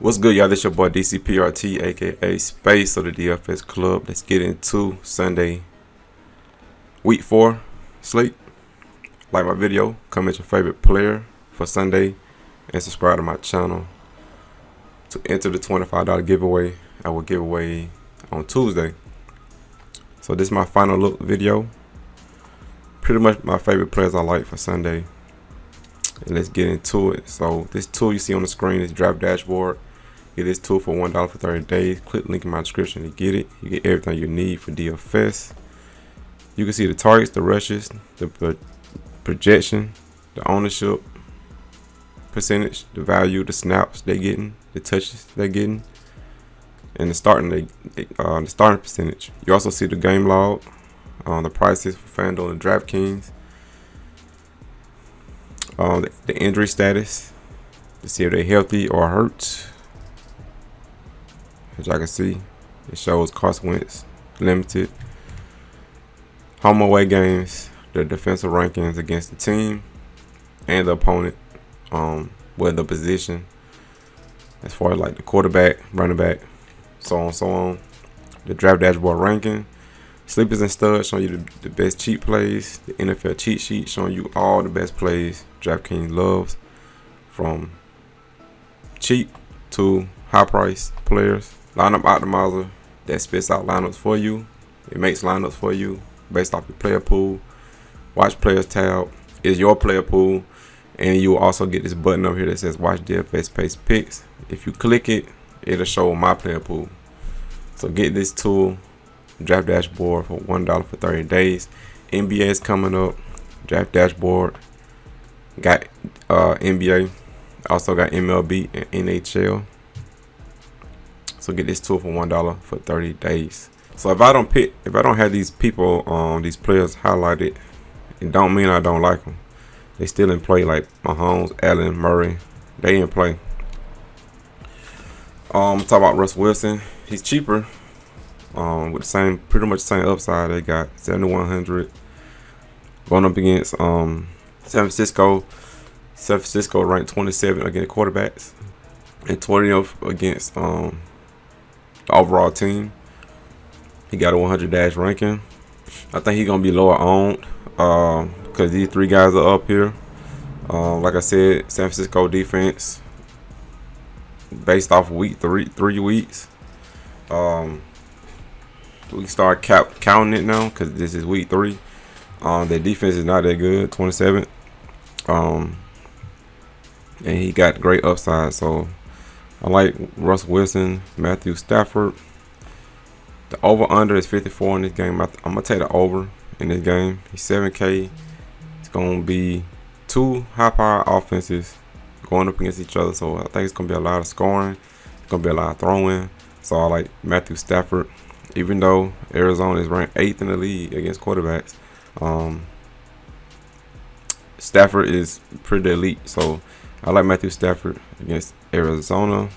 What's good, y'all? This your boy DCPRT, aka Space of the DFS Club. Let's get into Sunday Week 4 slate. Like my video, comment your favorite player for Sunday, and subscribe to my channel to enter the $25 giveaway. I will give away on Tuesday. So this is my final look video. Pretty much my favorite players I like for Sunday. And let's get into it. So this tool you see on the screen is Draft Dashboard. Get this tool for $1 for 30 days. Click the link in my description to get it. You get everything you need for DFS. You can see the targets, the rushes, the projection, the ownership percentage, the value, the snaps they're getting, the touches they're getting, and the starting percentage. You also see the game log, the prices for Fanduel and DraftKings, the injury status to see if they're healthy or hurt. As y'all can see, it shows Carson Wentz limited, home away games, the defensive rankings against the team and the opponent, with the position as far as like the quarterback, running back, so on. The draft dashboard ranking, sleepers and studs showing you the best cheat plays, the NFL cheat sheet showing you all the best plays DraftKings loves, from cheap to high price players. Lineup optimizer that spits out lineups for you. It makes lineups for you based off your player pool. Watch players tab is your player pool, and you will also get this button over here that says watch DFS Prizepicks. If you click it, it'll show my player pool. So get this tool, Draft Dashboard, for $1 for 30 days. NBA is coming up. Draft Dashboard got NBA, also got MLB and NHL. So get this tool for $1 for 30 days. So if I don't have these people, these players highlighted, it don't mean I don't like them. They still in play, like Mahomes, Allen, Murray. They in play. Talk about Russell Wilson. He's cheaper, with the pretty much the same upside. They got 7,100 going up against San Francisco. San Francisco ranked 27 against quarterbacks and 20th against the overall team. He got a 100 dash ranking. I think he's gonna be lower owned because these three guys are up here. Like I said, San Francisco defense based off week 3 weeks. We start counting it now because this is week 3. Their defense is not that good, 27th. And he got great upside. So I like Russell Wilson, Matthew Stafford. The over-under is 54 in this game. I'm going to take the over in this game. He's 7K. It's going to be two high-power offenses going up against each other. So I think it's going to be a lot of scoring. It's going to be a lot of throwing. So I like Matthew Stafford. Even though Arizona is ranked 8th in the league against quarterbacks, Stafford is pretty elite. So I like Matthew Stafford against Arizona.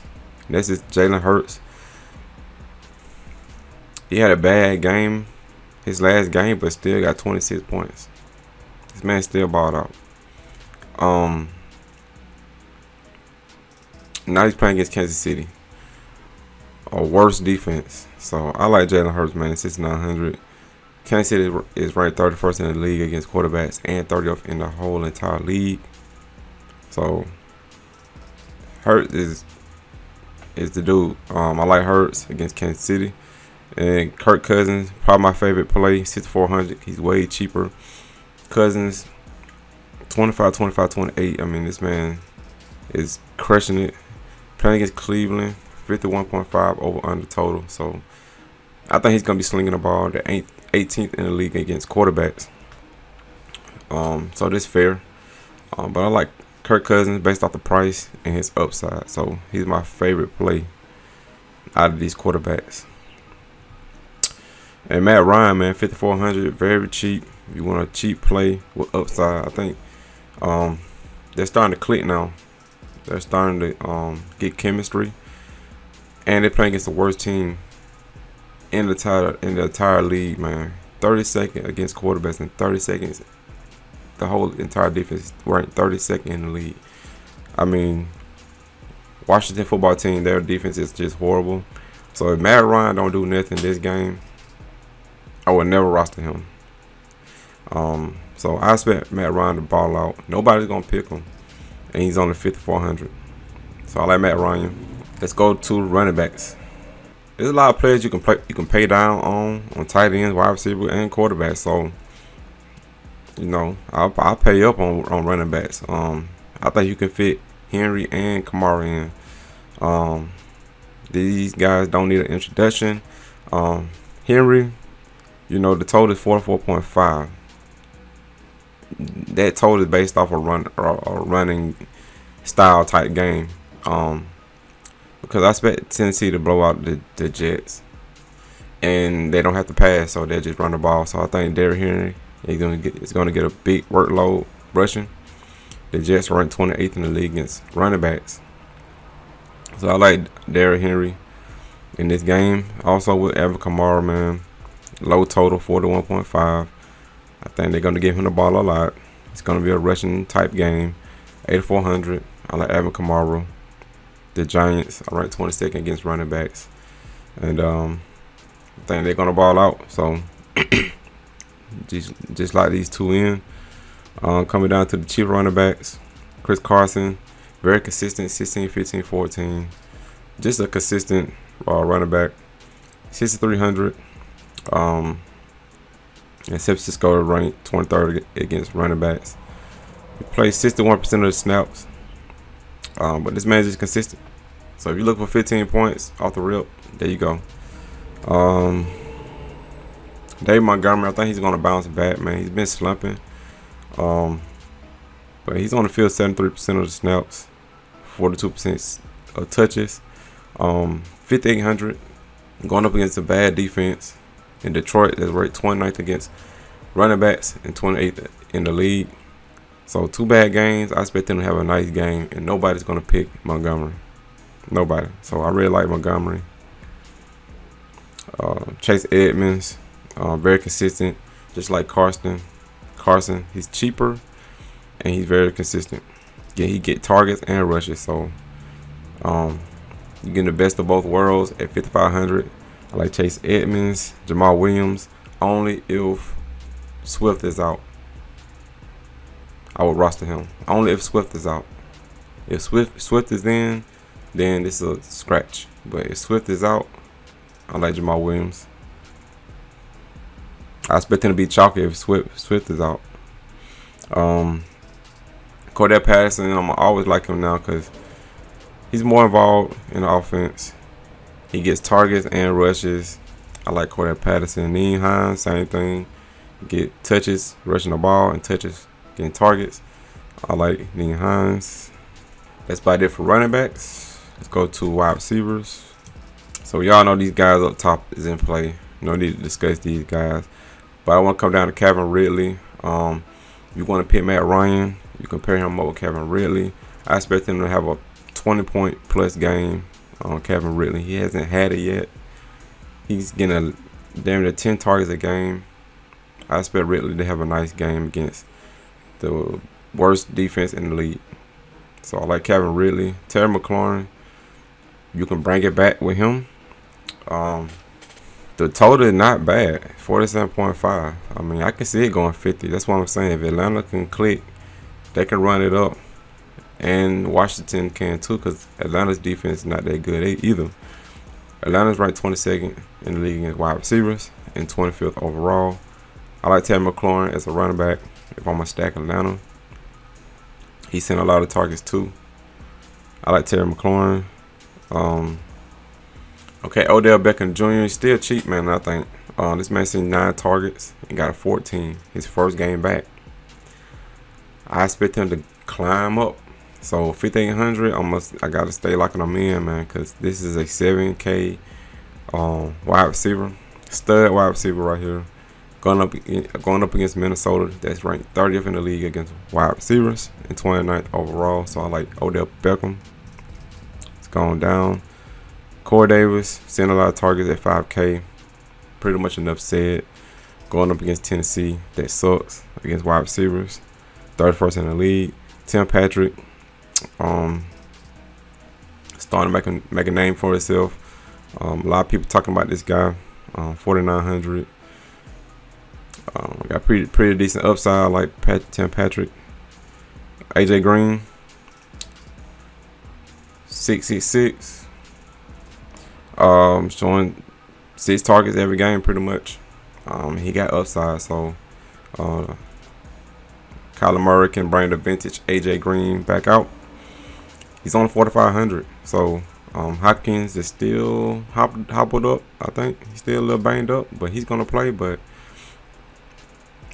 This is Jalen Hurts. He had a bad game, his last game, but still got 26 points. This man still balled out. Now he's playing against Kansas City, a worse defense. So I like Jalen Hurts, man. It's 6,900. Kansas City is ranked 31st in the league against quarterbacks and 30th in the whole entire league. So Hurts is the dude. I like Hurts against Kansas City. And Kirk Cousins, probably my favorite play, 6,400. He's way cheaper. Cousins, 25, 25, 28. I mean, this man is crushing it. Playing against Cleveland, 51.5 over under total. So I think he's going to be slinging the ball. The 18th in the league against quarterbacks. So this is fair. But I like Kirk Cousins based off the price and his upside. So he's my favorite play out of these quarterbacks. And Matt Ryan, man, 5,400, very cheap. You want a cheap play with upside. I think they're starting to click now. They're starting to get chemistry, and they're playing against the worst team in the entire league, man. 32nd against quarterbacks and 32nd. The whole entire defense is ranked 32nd in the league. I mean, Washington football team, their defense is just horrible. So if Matt Ryan don't do nothing this game, I would never roster him. So I expect Matt Ryan to ball out. Nobody's gonna pick him, and he's only 5,400. So I like Matt Ryan. Let's go to running backs. There's a lot of players you can play. You can pay down on tight ends, wide receiver, and quarterbacks. So I'll pay up on running backs. I think you can fit Henry and Kamara in. These guys don't need an introduction. Henry, the total is 44.5. That total is based off a running style type game. Because I expect Tennessee to blow out the Jets, and they don't have to pass, so they just run the ball. So I think Derrick Henry is gonna get a big workload rushing. The Jets are ranked 28th in the league against running backs, so I like Derrick Henry in this game. Also with Alvin Kamara, man, low total 41.5. I think they're gonna give him the ball a lot. It's gonna be a rushing type game. 8,400. I like Alvin Kamara. The Giants are ranked 22nd against running backs, and I think they're gonna ball out. So just like these two in. Coming down to the Chief running backs, Chris Carson, very consistent, 16, 15, 14. Just a consistent running back. 6,300. And San Francisco ranked 23rd against running backs. He plays 61% of the snaps. But this man is just consistent. So if you look for 15 points off the rip, there you go. Dave Montgomery, I think he's going to bounce back, man. He's been slumping. But he's on the field 73% of the snaps, 42% of touches. 5,800. Going up against a bad defense in Detroit that's ranked 29th against running backs and 28th in the league. So 2 bad games. I expect them to have a nice game, and nobody's gonna pick Montgomery. Nobody. So I really like Montgomery. Chase Edmonds, very consistent, just like Carson. He's cheaper and he's very consistent. Yeah, he get targets and rushes. So you're getting the best of both worlds at 5,500. I like Chase Edmonds, Jamal Williams. Only if Swift is out, I would roster him. Only if Swift is out. If Swift is in, then this is a scratch. But if Swift is out, I like Jamal Williams. I expect him to be chalky if Swift is out. Cordell Patterson, I'm always like him now because he's more involved in the offense. He gets targets and rushes. I like Cordell Patterson. Nyheim Hines, same thing. Get touches, rushing the ball, and touches, getting targets. I like Nyheim Hines. That's about it for running backs. Let's go to wide receivers. So y'all know these guys up top is in play. No need to discuss these guys. But I want to come down to Calvin Ridley. If you want to pick Matt Ryan, you compare him up with Calvin Ridley. I expect him to have a 20-point plus game on Calvin Ridley. He hasn't had it yet. He's getting damn near 10 targets a game. I expect Ridley to have a nice game against the worst defense in the league. So I like Calvin Ridley. Terry McLaurin, you can bring it back with him. The total is not bad, 47.5. I mean, I can see it going 50. That's what I'm saying. If Atlanta can click, they can run it up. And Washington can too, because Atlanta's defense is not that good either. Atlanta's ranked 22nd in the league against wide receivers and 25th overall. I like Terry McLaurin as a running back if I'm going to stack Atlanta. He's seen a lot of targets too. I like Terry McLaurin. Okay, Odell Beckham Jr. is still cheap, man, I think. This man seen 9 targets and got a 14. His first game back. I expect him to climb up. So 5,800, I got to stay locking him in, man, because this is a 7K wide receiver. Stud wide receiver right here. Going up against Minnesota, that's ranked 30th in the league against wide receivers and 29th overall. So I like Odell Beckham. It's going down. Corey Davis, seeing a lot of targets at 5K. Pretty much enough said. Going up against Tennessee, that sucks against wide receivers. 31st in the league. Tim Patrick, starting to make a name for himself. A lot of people talking about this guy. 4,900. Got pretty decent upside like Tim Patrick. AJ Green, 666. Showing 6 targets every game pretty much. He got upside, so Kyler Murray can bring the vintage AJ Green back out. He's on 4,500, so Hopkins is still hobbled up. I think he's still a little banged up, but he's gonna play. But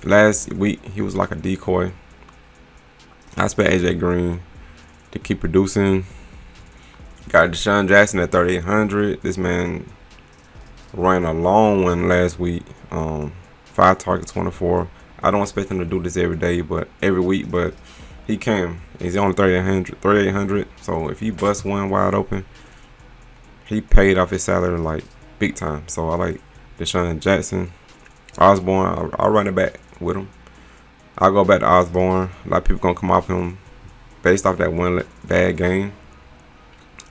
last week he was like a decoy. I expect AJ Green to keep producing. Got Deshaun Jackson at 3,800. This man ran a long one last week. 5 targets, 24. I don't expect him to do this every week, but he can. He's on 3,800. So if he busts one wide open, he paid off his salary like big time. So I like Deshaun Jackson. Osborne, I'll run it back with him. I'll go back to Osborne. A lot of people gonna come off him based off that one bad game.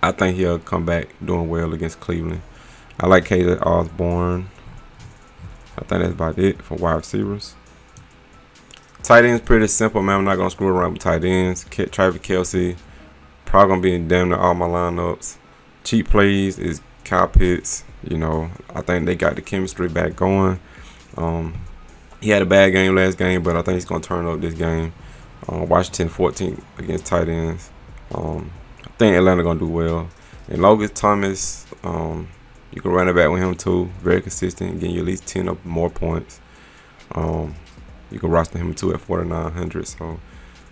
I think he'll come back doing well against Cleveland. I like KJ Osborne. I think that's about it for wide receivers. Tight ends pretty simple, man. I'm not gonna screw around with tight ends. Travis Kelce, probably gonna be in damn near all my lineups. Cheap plays is Kyle Pitts. I think they got the chemistry back going. He had a bad game last game, but I think he's gonna turn up this game. Washington 14 against tight ends. I think Atlanta gonna do well. And Logan Thomas, you can run it back with him too. Very consistent, getting you at least 10 or more points. You can roster him too at 4,900. So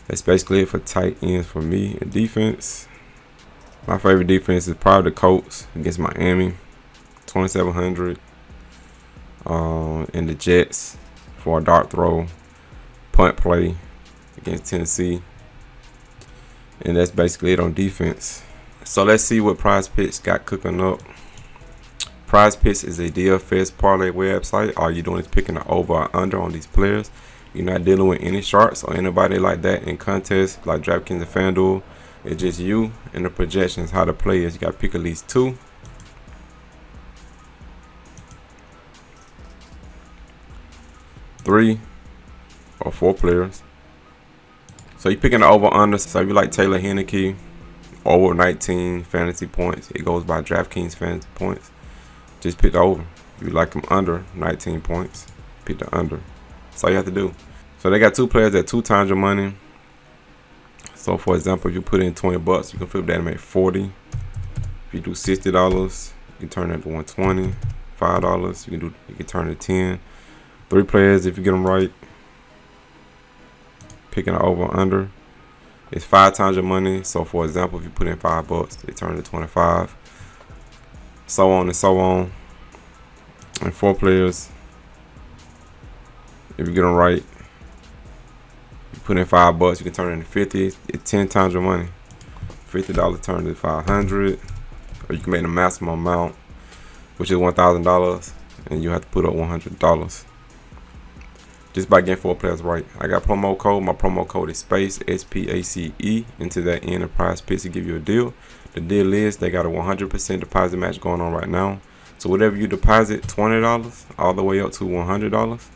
that's basically it for tight ends for me. And defense, my favorite defense is probably the Colts against Miami, 2,700. And the Jets for a dart throw, punt play against Tennessee. And that's basically it on defense. So let's see what Prizepicks got cooking up. Prizepicks is a DFS parlay website. All you're doing is picking the over or under on these players. You're not dealing with any sharks or anybody like that in contests like DraftKings and Fanduel. It's just you and the projections, how to play is. You got to pick at least 2. 3 or 4 players. So you're picking the over under. So if you like Taylor Heineke, over 19 fantasy points, it goes by DraftKings fantasy points. Just pick the over. If you like them under 19 points, pick the under. That's all you have to do. So they got 2 players at 2 times your money. So for example, if you put in $20, you can flip that and make 40. If you do $60, you can turn it to 120. $5, you can turn it to 10. 3 players if you get them right. Picking the over under. It's 5 times your money. So for example, if you put in $5, it turns to 25. So on and so on. And 4 players, if you get them right, you put in $5, you can turn it into 50. It's 10 times your money. $50 turns to 500, or you can make the maximum amount, which is $1,000, and you have to put up $100 just by getting 4 players right. I got promo code. My promo code is SPACE, SPACE, into that end of Prizepicks to give you a deal. The deal is they got a 100% deposit match going on right now. So whatever you deposit, $20 all the way up to $100,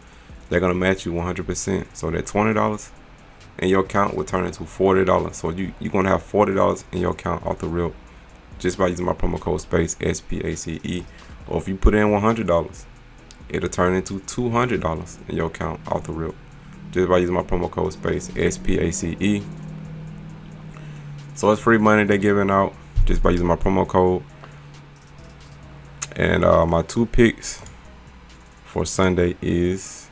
they're gonna match you 100%. So that $20 in your account will turn into $40. So you're gonna have $40 in your account off the rip just by using my promo code SPACE, SPACE. Or if you put in $100, it'll turn into $200 in your account off the rip just by using my promo code SPACE, SPACE. So it's free money they're giving out just by using my promo code. And my 2 picks for Sunday is,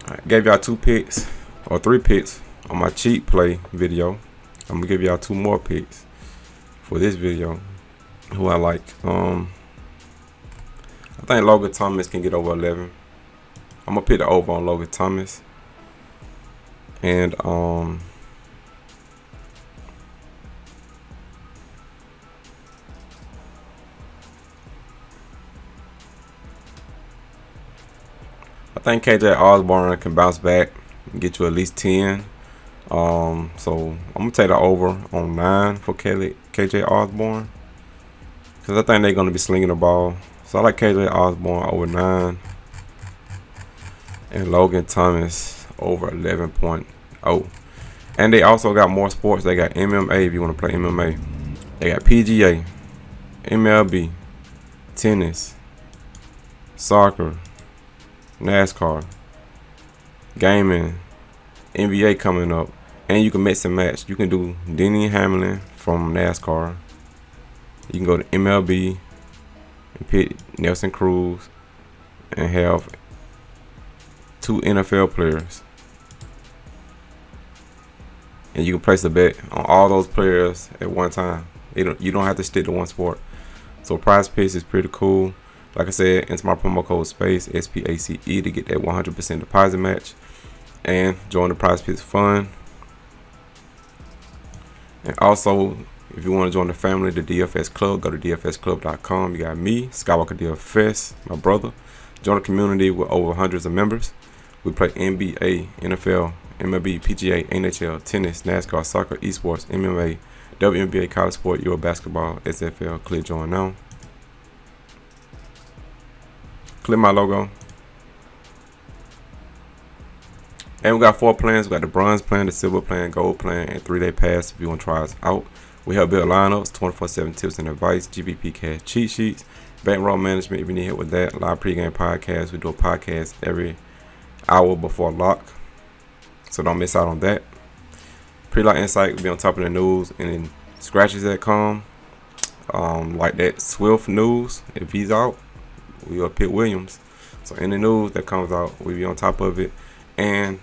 I gave y'all 2 picks or 3 picks on my cheat play video. I'm gonna give y'all 2 more picks for this video who I like. I think Logan Thomas can get over 11. I'm gonna pick the over on Logan Thomas. And I think KJ Osborne can bounce back and get you at least 10. So I'm gonna take the over on 9 for KJ Osborne. because I think they're going to be slinging the ball. So I like KJ Osborne over 9 and Logan Thomas over 11.0. And they also got more sports. They got MMA if you want to play MMA. They got PGA, MLB, tennis, soccer, NASCAR, gaming, NBA coming up. And you can mix and match. You can do Denny Hamlin from NASCAR. You can go to MLB and pick Nelson Cruz and have 2 NFL players. And you can place a bet on all those players at one time. You don't have to stick to one sport. So Prizepicks is pretty cool. Like I said, enter my promo code SPACE, SPACE, to get that 100% deposit match. And join the Prizepicks fund. And also, if you want to join the family, the DFS Club, go to dfsclub.com. You got me, Skywalker DFS, my brother. Join the community with over hundreds of members. We play NBA, NFL, MLB, PGA, NHL, tennis, NASCAR, soccer, esports, MMA, WNBA, college sport, Euro basketball, SFL. Click join now. Click my logo. And we got 4 plans. We got the bronze plan, the silver plan, gold plan, and 3-day pass if you want to try us out. We help build lineups, 24/7 tips and advice, GBP cash cheat sheets, bankroll management if you need help with that, live pregame podcast. We do a podcast every hour before lock, so don't miss out on that. Pre-lock insight will be on top of the news and then scratches that come. Like that Swift news, if he's out, we will pick Williams. So any news that comes out, we'll be on top of it. And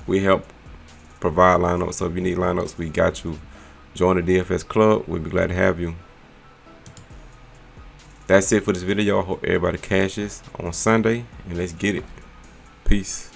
we help provide lineups. So if you need lineups, we got you. Join the DFS Club. We'll be glad to have you. That's it for this video. I hope everybody cashes on Sunday. And let's get it. Peace.